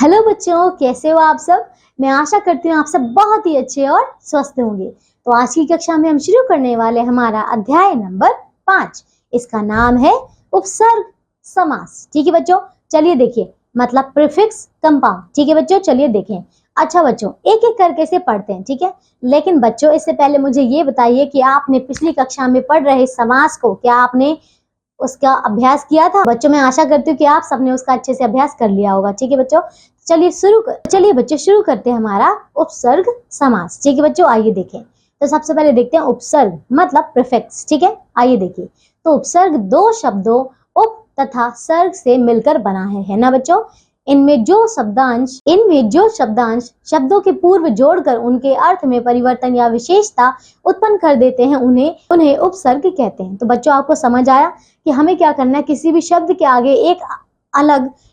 Hello बच्चों, कैसे हो आप सब। मैं आशा करती हूँ आप सब बहुत ही अच्छे और स्वस्थ होंगे। तो आज की कक्षा में हम शुरू करने वाले हमारा अध्याय नंबर 5। इसका नाम है उपसर्ग समास। ठीक है बच्चों, चलिए देखिए, मतलब प्रीफिक्स कंपाउंड। ठीक है बच्चों, चलिए देखें। अच्छा बच्चों, एक एक करके से पढ़ते हैं, ठीक है। लेकिन बच्चों, इससे पहले मुझे ये बताइए कि आपने पिछली कक्षा में पढ़ रहे समास को क्या आपने उसका अभ्यास किया था। बच्चों, मैं आशा करती हूँ कि आप सबने उसका अच्छे से अभ्यास कर लिया होगा। ठीक है बच्चों, चलिए बच्चों शुरू करते हैं हमारा उपसर्ग समास। ठीक है बच्चों, आइए देखें। तो सबसे पहले देखते हैं उपसर्ग मतलब प्रीफिक्स। ठीक है, आइए देखिए। तो उपसर्ग दो शब्दों उप तथा सर्ग से मिलकर बना है ना बच्चों। इनमें जो शब्दांश शब्दों के पूर्व जोड़कर उनके अर्थ में परिवर्तन या विशेषता उत्पन्न कर देते हैं, उन्हें उपसर्ग कहते हैं। तो बच्चों, आपको समझ आया कि हमें क्या करना है। किसी भी शब्द के आगे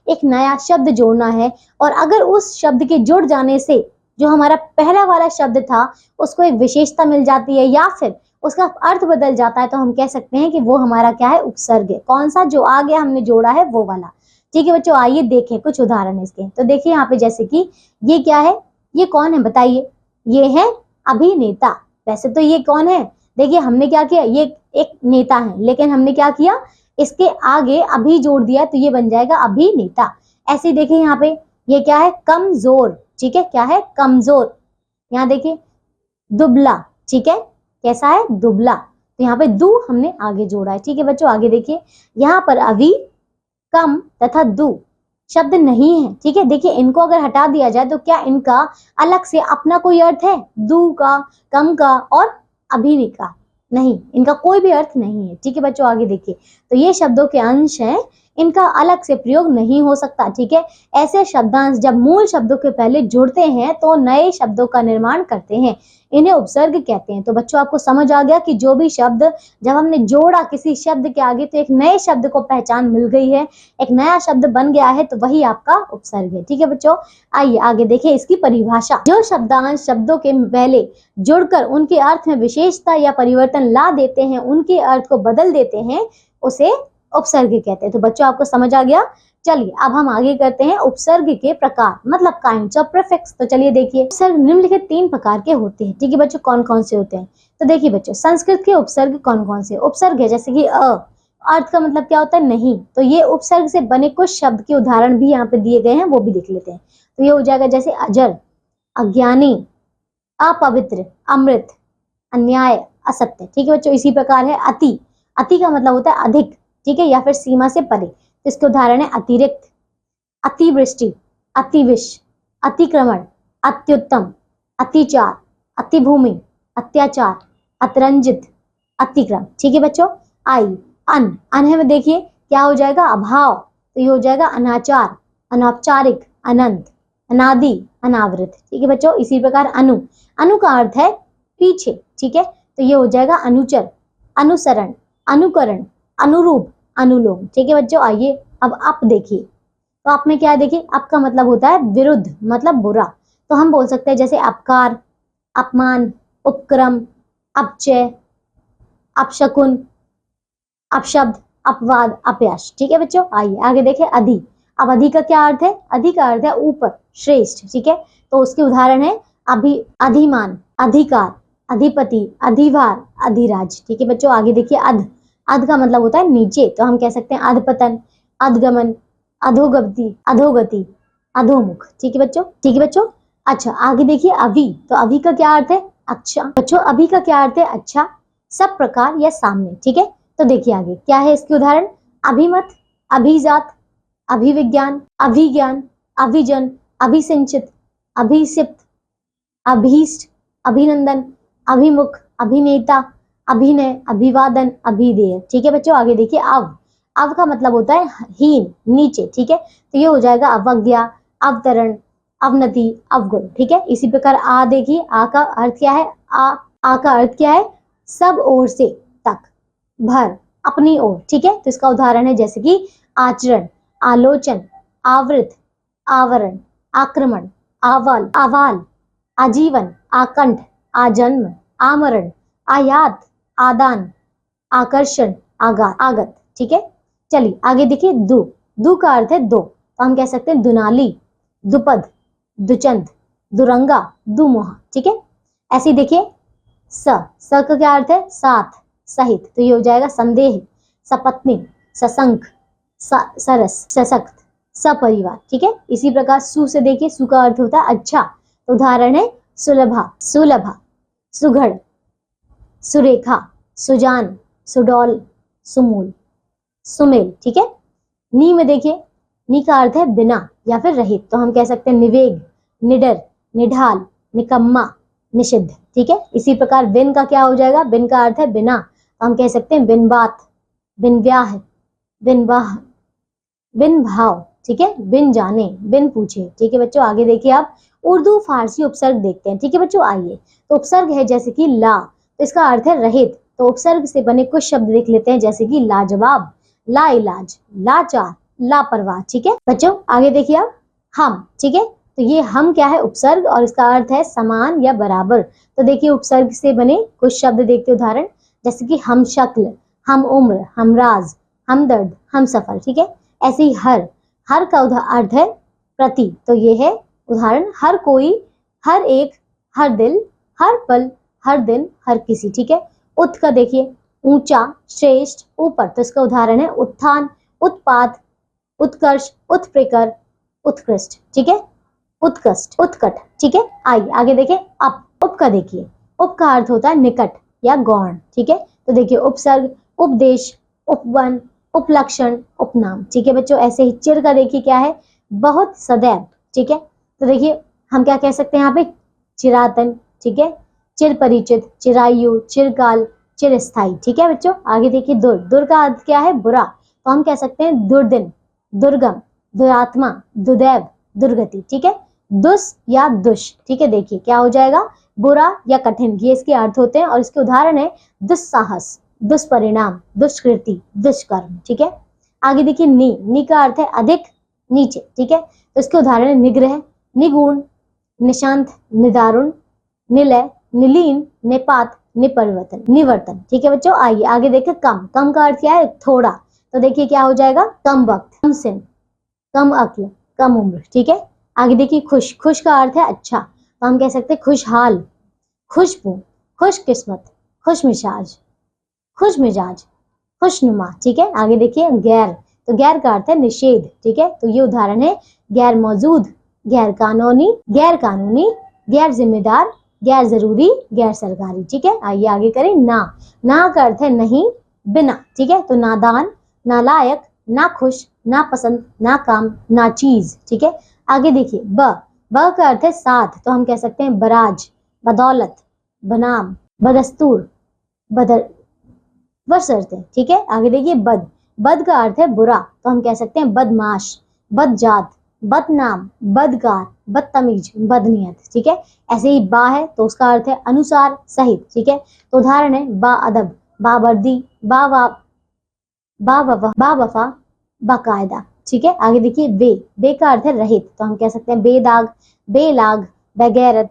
एक नया शब्द जोड़ना है, और अगर उस शब्द के जुड़ जाने से जो हमारा पहला वाला शब्द था उसको एक विशेषता मिल जाती है या फिर उसका अर्थ बदल जाता है, तो हम कह सकते हैं कि वो हमारा क्या है, उपसर्ग है। कौन सा, जो आगे हमने जोड़ा है वो वाला। ठीक है बच्चों, आइए देखें कुछ उदाहरण इसके। तो देखिए यहाँ पे, जैसे कि ये क्या है, ये कौन है बताइए। ये है अभिनेता। वैसे तो ये कौन है, देखिए हमने क्या किया, ये एक नेता है, लेकिन हमने क्या किया, इसके आगे अभी जोड़ दिया तो ये बन जाएगा अभिनेता। ऐसे देखिए यहाँ पे, ये क्या है, कमजोर। ठीक है, क्या है, कमजोर। यहाँ देखिए दुबला। ठीक है, कैसा है, दुबला। तो यहाँ पे दू हमने आगे जोड़ा है। ठीक है बच्चों, आगे देखिए। यहाँ पर अभी, कम तथा दू शब्द नहीं है। ठीक है, देखिए इनको अगर हटा दिया जाए तो क्या इनका अलग से अपना कोई अर्थ है, दू का, कम का और अभी का? नहीं, इनका कोई भी अर्थ नहीं है। ठीक है बच्चों, आगे देखिए। तो ये शब्दों के अंश हैं, इनका अलग से प्रयोग नहीं हो सकता। ठीक है, ऐसे शब्दांश जब मूल शब्दों के पहले जुड़ते हैं तो नए शब्दों का निर्माण करते हैं, इन्हें उपसर्ग कहते हैं। तो बच्चों, आपको समझ आ गया कि जो भी शब्द जब हमने जोड़ा किसी शब्द के आगे तो एक नए शब्द को पहचान मिल गई है, एक नया शब्द बन गया है, तो वही आपका उपसर्ग है। ठीक है बच्चों, आइए आगे देखें इसकी परिभाषा। जो शब्दांश शब्दों के पहले जुड़कर उनके अर्थ में विशेषता या परिवर्तन ला देते हैं, उनके अर्थ को बदल देते हैं, उसे उपसर्ग कहते हैं। तो बच्चों, आपको समझ आ गया। चलिए अब हम आगे करते हैं उपसर्ग के प्रकार, मतलब काइंड्स ऑफ प्रीफिक्स। तो चलिए देखिए, उपसर्ग निम्नलिखित 3 प्रकार के होते हैं। ठीक है बच्चों, कौन कौन से होते हैं। तो देखिए बच्चों, संस्कृत के उपसर्ग कौन कौन से उपसर्ग है, जैसे कि अर्थ का मतलब क्या होता है, नहीं। तो ये उपसर्ग से बने कुछ शब्द के उदाहरण भी यहाँ पे दिए गए हैं, वो भी देख लेते हैं। तो ये हो जाएगा जैसे अजर, अज्ञानी, अपवित्र, अमृत, अन्याय, असत्य। ठीक है बच्चों, इसी प्रकार है अति। अति का मतलब होता है अधिक, ठीक है, या फिर सीमा से परे। तो इसके उदाहरण है अतिरिक्त, अतिवृष्टि, अतिविष, अतिक्रमण, अत्युत्तम, अतिचार, अतिभूमि, अत्याचार, अतिरंजित, अतिक्रम। ठीक है बच्चों, आई अन में देखिए क्या हो जाएगा, अभाव। तो ये हो जाएगा अनाचार, अनौपचारिक, अनंत, अनादि, अनावृत। ठीक है बच्चों, इसी प्रकार अनु का अर्थ है पीछे। ठीक है, तो ये हो जाएगा अनुचर, अनुसरण, अनुकरण, अनुरूप, अनुलोम। ठीक है बच्चों, आइए अब आप देखिए। तो आप में क्या है, देखिए अप का मतलब होता है विरुद्ध, मतलब बुरा। तो हम बोल सकते हैं जैसे अपकार, अपमान, उपक्रम, अपचय, अपशकुन, अपशब्द, अपवाद, अपयश। ठीक है बच्चों, आइए आगे देखें। अधि, अब अधि का क्या अर्थ है, अधि का अर्थ है ऊपर, श्रेष्ठ। ठीक है, तो उसके उदाहरण है अधिमान, अधिकार, अधिपति, अधिभार, अधिराज। ठीक है बच्चों, आगे देखिए। अध का मतलब होता है नीचे, तो हम कह सकते हैं अधपतन, अधगमन, अधोगति, अधोमुख। ठीक है बच्चों, ठीक है बच्चों। अच्छा, आगे देखिए अभी। तो अभी का क्या अर्थ है, अच्छा। बच्चों, अभी का क्या अर्थ है, अच्छा, सब प्रकार या सामने। ठीक है, तो देखिए आगे क्या है इसके उदाहरण, अभिमत, अभिजात, अभिविज्ञान, अभिज्ञान, अभिजन, अभिसिंचित, अभिसिप्त, अभीष्ट, अभिनंदन, अभिमुख, अभिनेता, अभिनय, अभिवादन, अभिधेय। ठीक है बच्चों, आगे देखिए अव का मतलब होता है हीन, नीचे। ठीक है, तो ये हो जाएगा अवज्ञा, अवतरण, अवनति, अवगुण। ठीक है, इसी प्रकार आ देखिए, आ का अर्थ क्या है, आ का अर्थ क्या है, सब ओर से, तक, भर, अपनी ओर। ठीक है, तो इसका उदाहरण है जैसे कि आचरण, आलोचन, आवृत, आवरण, आक्रमण, आवाल, आजीवन, आकंठ, आजन्म, आमरण, आयात, आदान, आकर्षण, आगत। ठीक है, चलिए आगे देखिए। दू का अर्थ है दो, तो हम कह सकते हैं दुनाली, दुपद, दुचंद, दुरंगा, दुमुहा। ठीक है, ऐसे ही देखिए स का क्या अर्थ है? साथ, सहित, तो ये हो जाएगा संदेह, सपत्नी, सशंक, सरस, सशक्त, सपरिवार। ठीक है, इसी प्रकार सु से देखिए, सु का अर्थ होता है अच्छा, तो उदाहरण है सुलभा, सुलभा, सुघड़, सुरेखा, सुजान, सुडौल, सुमूल, सुमेल। ठीक है, नी में देखिए, नी का अर्थ है बिना या फिर रहित, तो हम कह सकते हैं निवेग, निडर, निढाल, निकम्मा, निषिद्ध। ठीक है, इसी प्रकार बिन का क्या हो जाएगा? बिन का अर्थ है बिना, तो हम कह सकते हैं बिन बात, बिन ब्याह, बिन बाह, बिन भाव। ठीक है, बिन जाने, बिन पूछे। ठीक है बच्चों, आगे देखिए आप उर्दू फारसी उपसर्ग देखते हैं। ठीक है बच्चों, आइए, तो उपसर्ग है जैसे कि ला, तो इसका अर्थ है रहित, तो उपसर्ग से बने कुछ शब्द देख लेते हैं, जैसे कि लाजवाब, ला इलाज, लाचार, लापरवाह। ठीक है बच्चों, आगे देखिए आप हम। ठीक है, तो ये हम क्या है? उपसर्ग, और इसका अर्थ है समान या बराबर। तो देखिए उपसर्ग से बने कुछ शब्द देखते उदाहरण, जैसे कि हम शक्ल, हम उम्र, हम राज, हम दर्द, हम सफर। ठीक है, ऐसे ही हर का अर्थ है प्रति, तो ये है उदाहरण हर कोई, हर एक, हर दिल, हर पल, हर दिन, हर किसी। ठीक है, उत का देखिए ऊंचा, श्रेष्ठ, ऊपर, तो इसका उदाहरण है उत्थान, उत्पात, उत्कर्ष, उत्प्रेकर, उत्कृष्ट। ठीक है, उत्कृष्ट, उत्कट। ठीक है, आइए आगे देखें उप का देखिए, उप का अर्थ होता है निकट या गौण। ठीक है, तो देखिए उपसर्ग, उपदेश, उपवन, उपलक्षण, उपनाम। ठीक है बच्चों, ऐसे ही चिर का देखिए क्या है? बहुत, सदैव। ठीक है, तो देखिए हम क्या कह सकते हैं यहाँ पे? चिरातन। ठीक है, चिर परिचित, चिरायु, चिरकाल, चिरस्थायी। ठीक है बच्चों, आगे देखिए दुर का अर्थ क्या है? बुरा, तो हम कह सकते हैं दुर्दिन, दुर्गम, दुरात्मा, दुदैव, दुर्गति। ठीक है, दुस या दुष। ठीक है, देखिए क्या हो जाएगा? बुरा या कठिन, ये इसके अर्थ होते हैं, और इसके उदाहरण है दुस्साहस, दुष्परिणाम, दुष्कृति, दुष्कर्म। ठीक है, आगे देखिए नी का अर्थ है अधिक, नीचे। ठीक है, तो इसके उदाहरण है निग्रह, निगुण, निशांत, निदारुण, निलय, निलीन, निपात, निपरिवर्तन, निवर्तन। ठीक है बच्चों, आइए आगे देखें कम का अर्थ क्या है? थोड़ा, तो देखिए क्या हो जाएगा? कम वक्त, कम सिन, कम अक्ल, कम उम्र। ठीक है, आगे देखिए खुश का अर्थ है अच्छा, तो हम कह सकते हैं खुशहाल, खुशबू, खुशकिस्मत, खुशमिजाज, खुशमिजाज, खुशनुमा। ठीक है, आगे देखिए गैर, तो गैर का अर्थ है निषेध। ठीक है, तो ये उदाहरण है गैर मौजूद, गैर कानूनी, गैर जिम्मेदार, गैर जरूरी, गैर सरकारी। ठीक है, आइए आगे करें ना का अर्थ है नहीं, बिना। ठीक है, तो नादान, नालायक, नाखुश, नापसंद, नाकाम, नाचीज। ठीक है, आगे देखिए ब का अर्थ है साथ, तो हम कह सकते हैं बराज, बदौलत, बनाम, बदस्तूर, बशर्ते। ठीक है, आगे देखिए बद का अर्थ है बुरा, तो हम कह सकते हैं बदमाश, बदजात, बदनाम, बदकार, बदतमीज, बदनीयत। ठीक है, ऐसे ही बा है, तो उसका अर्थ है अनुसार, सहित। ठीक है, तो उदाहरण है बाअदब, बावर्दी, बावफा, बाकायदा। ठीक है, आगे देखिए बे का अर्थ है रहित, तो हम कह सकते हैं बेदाग, बेलाग, बेगैरत,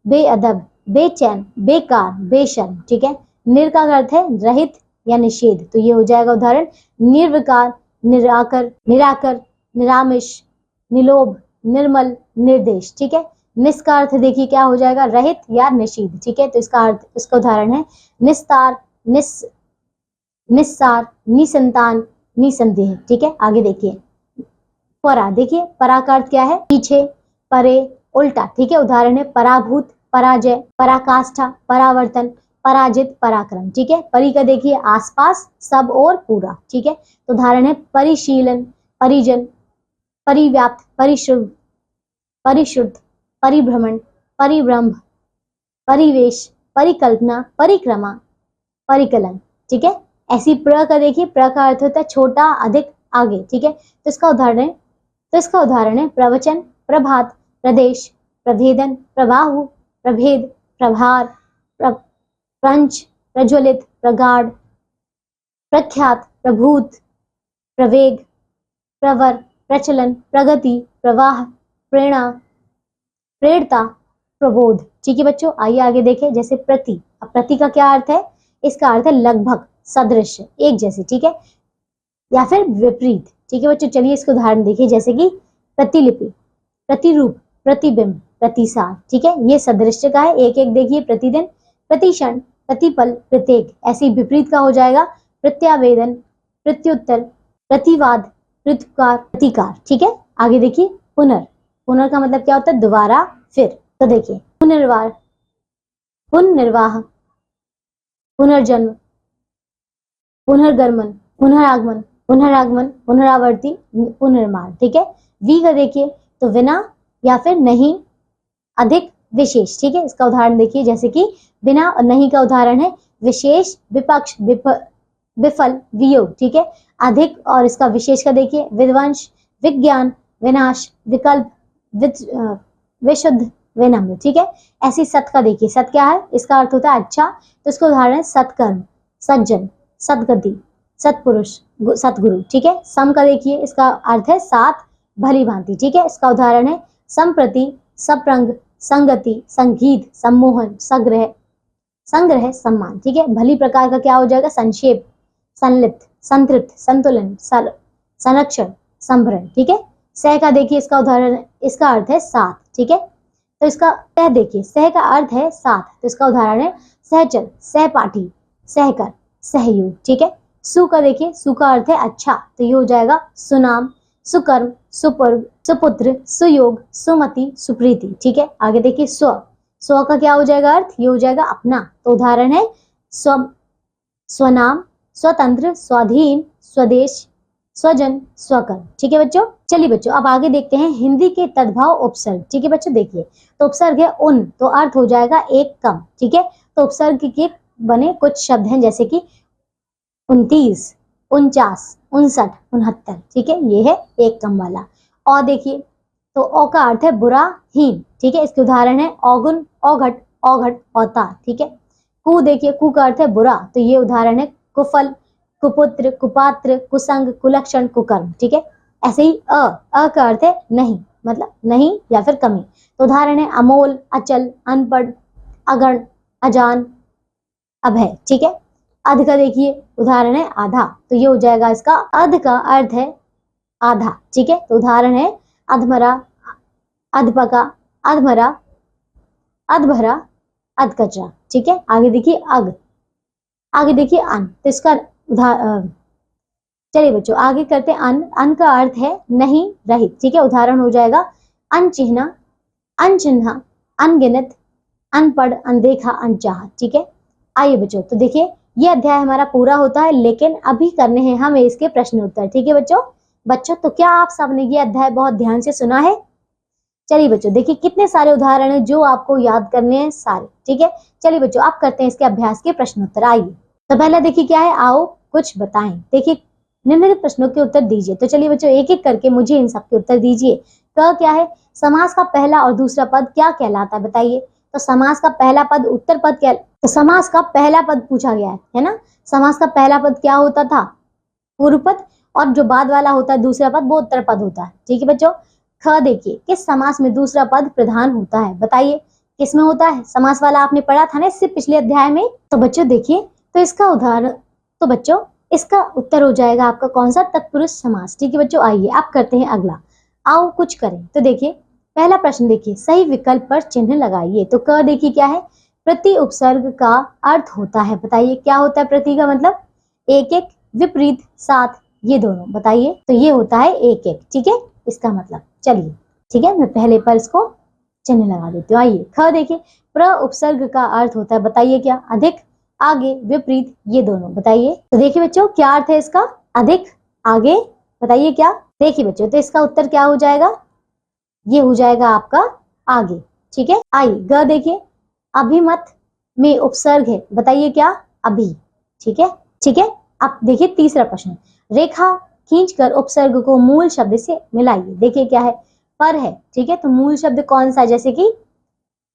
बेअदब, बेचैन, बेकार, बेशर्म। ठीक है, निर का अर्थ है रहित या निषेध, तो ये हो जाएगा उदाहरण निर्विकार, निराकर, निरामिष, निलोभ, निर्मल, निर्देश। ठीक है, निस का अर्थ देखिए क्या हो जाएगा? रहित या निषेध। ठीक है, तो इसका उदाहरण है निस्तार, निस्सार, निसंतान, निसंदेह। ठीक है, आगे देखिए परा, देखिए परा का अर्थ क्या है? पीछे, परे, उल्टा। ठीक है, उदाहरण है पराभूत, पराजय, पराकाष्ठा, परावर्तन, पराजित, पराक्रम। ठीक है, परि का देखिए आसपास, सब और पूरा। ठीक है, तो उदाहरण है परिशीलन, परिजन, परिव्याप्त, परिशुभ, परिशुद्ध, परिभ्रमण, परिभ्रम, परिवेश, परिकल्पना, परिक्रमा, परिकलन। ठीक है, ऐसी प्र का देखिए, प्र का अर्थ होता है छोटा, अधिक, आगे। ठीक है, तो इसका उदाहरण है प्रवचन, प्रभात, प्रदेश, प्रभेदन, प्रबाहु, प्रभेद, प्रभार, प्रंच, प्रज्वलित, प्रगाढ़, प्रख्यात, प्रभूत, प्रवेग, प्रवर, प्रचलन, प्रगति, प्रवाह, प्रेरणा, प्रेरता, प्रबोध। ठीक है बच्चों, आइए आगे देखें, जैसे प्रति। अब प्रति का क्या अर्थ है? इसका अर्थ है लगभग, सदृश, एक जैसे। ठीक है, या फिर विपरीत। ठीक है बच्चों, चलिए इसको उदाहरण देखिए, जैसे कि प्रतिलिपि, प्रतिरूप, प्रतिबिंब, प्रतिसार। ठीक है, ये सदृश्य का है। एक एक देखिए, प्रतिदिन, प्रतिक्षण, प्रतिपल, प्रत्येक। ऐसे ही विपरीत का हो जाएगा प्रत्यावेदन, प्रत्युत्तर, प्रतिवाद, प्रत्युपकार, प्रतिकार। ठीक है, आगे देखिए पुनर। पुनर का मतलब क्या होता है? दोबारा, फिर। तो देखिए पुनर्वार, पुनर्निर्वाह, पुनर्जन्म, पुनर्गमन, पुनरागमन, पुनरागमन, पुनरावर्ती, पुनर्मान। ठीक है, वी का देखिए तो बिना या फिर नहीं, अधिक, विशेष। ठीक है, इसका उदाहरण देखिए, जैसे कि बिना और नहीं का उदाहरण है विशेष, विपक्ष, विफल, वियोग। ठीक है, अधिक और इसका विशेष का देखिए विध्वंस, विज्ञान, विनाश, विकल्प, विशुद्ध, विनम्र। ठीक है, ऐसी सत का देखिए, सत क्या है? इसका अर्थ होता है अच्छा, तो इसका उदाहरण है सत्कर्म, सज्जन, सदगति, सत्पुरुष, सतगुरु। ठीक है, सम का देखिए, इसका अर्थ है साथ, भली भांति। ठीक है, इसका उदाहरण है संप्रति, सप्रंग, संगति, संगीत, सम्मोहन, संग्रह, संग्रह, सम्मान। ठीक है, भली प्रकार का क्या हो जाएगा? संक्षेप, संलिप्त, संतृप्त, संतुलन, संरक्षण, संभरण। ठीक है, सह का देखिए, इसका उदाहरण, इसका अर्थ है साथ। ठीक है, तो इसका सह देखिए, सह का अर्थ है साथ, तो इसका उदाहरण है सहचर, सहपाठी, सहकर, सहयोग। ठीक है, सु का देखिए, सु का अर्थ है अच्छा, तो ये हो जाएगा सुनाम, सुकर्म, सुपर्व, सुपुत्र, सुयोग, सुमति, सुप्रीति। ठीक है, आगे देखिए स्व। स्व का क्या हो जाएगा अर्थ? ये हो जाएगा अपना, तो उदाहरण है स्व, स्वनाम, स्वतंत्र, स्वाधीन, स्वदेश, स्वजन, स्वकर्म। ठीक है बच्चों, चलिए बच्चों अब आगे देखते हैं हिंदी के तद्भव उपसर्ग। ठीक है बच्चों, देखिए तो उपसर्ग है उन, तो अर्थ हो जाएगा एक कम। ठीक है, तो उपसर्ग के बने कुछ शब्द हैं, जैसे कि 29, 49, 59, 69। ठीक है, ये है एक कम वाला। और देखिए तो औ का अर्थ है बुरा, हीन। ठीक है, इसके उदाहरण है औगुन, औघट, औघट, औतार। ठीक है, कु देखिए, कु का अर्थ है बुरा, तो ये उदाहरण है कुफल, कुपुत्र, कुपात्र, कुसंग, कुलक्षण, कुकर्म। ठीक है, ऐसे ही अ का अर्थ है नहीं, मतलब नहीं या फिर कमी, तो उदाहरण है अमोल, अचल, अनपढ़, अगण, अजान, अभय। ठीक है, अध का देखिए उदाहरण है आधा, तो ये हो जाएगा इसका, अध का अर्थ है आधा। ठीक है, तो उदाहरण है अधमरा, अधपका, अधमरा, अधभरा, अधकचरा। ठीक है, आगे देखिए अग, आगे देखिए अन, तो इसका चलिए बच्चों आगे करते हैं अन। अन का अर्थ है नहीं, रहित। ठीक है, उदाहरण हो जाएगा अनचिन्हा, अनचिन्हा, अनगिनत, अनपढ़, अनदेखा, अनचाहा। ठीक है, आइए बच्चों तो देखिए ये अध्याय हमारा पूरा होता है, लेकिन अभी करने हैं हमें इसके प्रश्न उत्तर। ठीक है बच्चों तो क्या आप सबने ये अध्याय बहुत ध्यान से सुना है? चलिए बच्चों देखिए कितने सारे उदाहरण हैं जो आपको याद करने हैं सारे। ठीक है, चलिए बच्चों आप करते हैं इसके अभ्यास के प्रश्न उत्तर। आइए तो पहला देखिए क्या है, आओ कुछ बताएं। देखिए निम्नलिखित प्रश्नों के उत्तर दीजिए। तो चलिए बच्चों एक एक करके मुझे इन सब के उत्तर दीजिए। क क्या है? समास का पहला और दूसरा पद क्या कहलाता है बताइए। तो समास का पहला पद उत्तर पद क्या, तो समास का पहला पद पूछा गया है ना। समास का पहला पद क्या होता था? पूर्व पद, और जो बाद वाला होता है दूसरा पद वो उत्तर पद होता है। ठीक है बच्चों, ख देखिए किस समास में दूसरा पद प्रधान होता है बताइए, किस में होता है? समास वाला आपने पढ़ा था ना इससे पिछले अध्याय में। तो बच्चों देखिए तो इसका उदाहरण, तो बच्चों इसका उत्तर हो जाएगा आपका कौन सा? तत्पुरुष समास। ठीक है बच्चों, आइए आप करते हैं अगला, आओ कुछ करें। तो देखिए पहला प्रश्न देखिए, सही विकल्प पर चिन्ह लगाइए। तो क देखिए क्या है? प्रति उपसर्ग का अर्थ होता है बताइए, क्या होता है प्रति का मतलब? एक एक, विपरीत, साथ, ये दोनों बताइए। तो ये होता है एक एक। ठीक है, इसका मतलब चलिए ठीक है मैं पहले पर इसको चिन्ह लगा देती हूँ। आइए ख देखिए, प्र उपसर्ग का अर्थ होता है बताइए क्या? अधिक, आगे, विपरीत, ये दोनों बताइए। तो देखिए बच्चों क्या अर्थ है इसका? अधिक, आगे, बताइए क्या? देखिए बच्चों तो इसका उत्तर क्या हो जाएगा? ये हो जाएगा आपका आगे। ठीक है, आइए ग देखिए, अभिमत में उपसर्ग है बताइए क्या? अभी। ठीक है अब देखिए तीसरा प्रश्न, रेखा खींचकर उपसर्ग को मूल शब्द से मिलाइए। देखिए क्या है? पर है। ठीक है, तो मूल शब्द कौन सा है? जैसे कि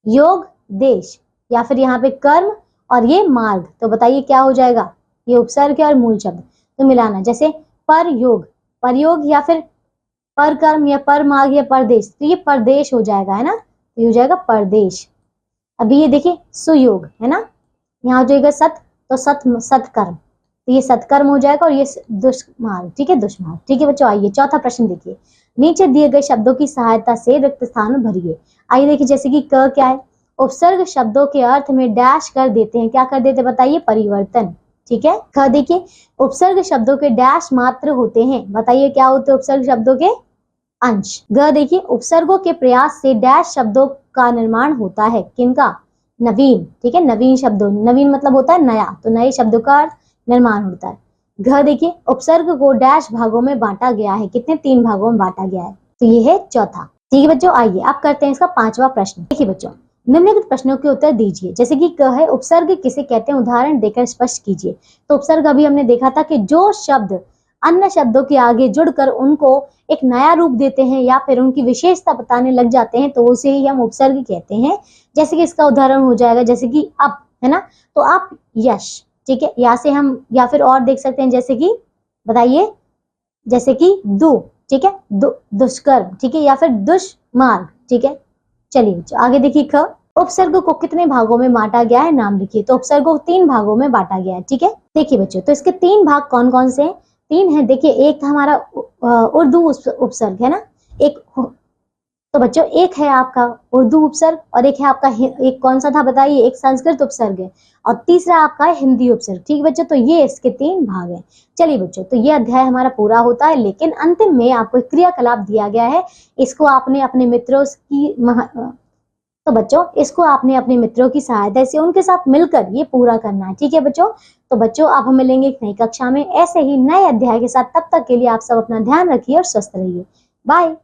योग, देश, या फिर यहाँ पे कर्म और ये मार्ग। तो बताइए क्या हो जाएगा? ये उपसर्ग है और मूल शब्द तो मिलाना, जैसे पर योग, परयोग, या फिर पर कर्म, या पर मार्ग, या परदेश। तो ये परदेश हो जाएगा है ना, तो ये हो जाएगा परदेश। अभी ये देखिए सुयोग है ना, यहाँ हो जाएगा सत, तो सत्कर्म, तो ये सत्कर्म हो जाएगा, और ये दुष्मार्ग। ठीक है, दुष्मार्ग। ठीक है बच्चों, आइए चौथा प्रश्न देखिए, नीचे दिए गए शब्दों की सहायता से रिक्त स्थान भरिए। आइए देखिए, जैसे कि क क्या है, उपसर्ग शब्दों के अर्थ में डैश कर देते हैं। क्या कर देते हैं बताइए? परिवर्तन। ठीक है। ख देखिए, उपसर्ग शब्दों के डैश मात्र होते हैं। बताइए क्या होते हैं उपसर्ग शब्दों के? अंश। ग देखिए, उपसर्गों के प्रयास से डैश शब्दों का निर्माण होता है। किनका? नवीन। ठीक है, नवीन शब्दों, नवीन मतलब होता है नया, तो नए शब्दों का निर्माण होता है। घ देखिए, उपसर्ग को डैश भागों में बांटा गया है। कितने? 3 भागों में बांटा गया है। तो ये है चौथा। ठीक है बच्चों, आइए अब करते हैं इसका 5वां प्रश्न। देखिए बच्चों, निम्नलिखित प्रश्नों के उत्तर दीजिए। जैसे कि क है, उपसर्ग किसे कहते हैं? उदाहरण देकर स्पष्ट कीजिए। तो उपसर्ग अभी हमने देखा था कि जो शब्द अन्य शब्दों के आगे जुड़कर उनको एक नया रूप देते हैं या फिर उनकी विशेषता बताने लग जाते हैं, तो उसे ही हम उपसर्ग कहते हैं। जैसे कि इसका उदाहरण हो जाएगा, जैसे कि अब, है ना, तो आप यश। ठीक है, यहाँ से हम या फिर और देख सकते हैं, जैसे कि बताइए, जैसे कि दु। ठीक है, दुष्कर्म। ठीक है, या फिर दुष्मार्ग। ठीक है, चलिए आगे देखिए। ख, उपसर्ग को कितने भागों में बांटा गया है? नाम लिखिए। तो उपसर्ग को 3 भागों में बांटा गया है। ठीक है, देखिए बच्चों, तो इसके 3 भाग कौन कौन से हैं? 3 है। देखिए, एक था हमारा उर्दू उपसर्ग, है ना, एक। तो बच्चों, एक है आपका उर्दू उपसर्ग और एक है आपका एक कौन सा था बताइए? एक संस्कृत उपसर्ग है और तीसरा आपका है हिंदी उपसर्ग। ठीक बच्चों, तो ये इसके 3 भाग हैं। चलिए बच्चों, तो ये अध्याय हमारा पूरा होता है, लेकिन अंतिम में आपको एक क्रियाकलाप दिया गया है। इसको आपने अपने मित्रों की तो बच्चों, इसको आपने अपने मित्रों की सहायता से उनके साथ मिलकर ये पूरा करना है। ठीक है बच्चों, तो बच्चों अब हम मिलेंगे एक नई कक्षा में ऐसे ही नए अध्याय के साथ। तब तक के लिए आप सब अपना ध्यान रखिए और स्वस्थ रहिए। बाय।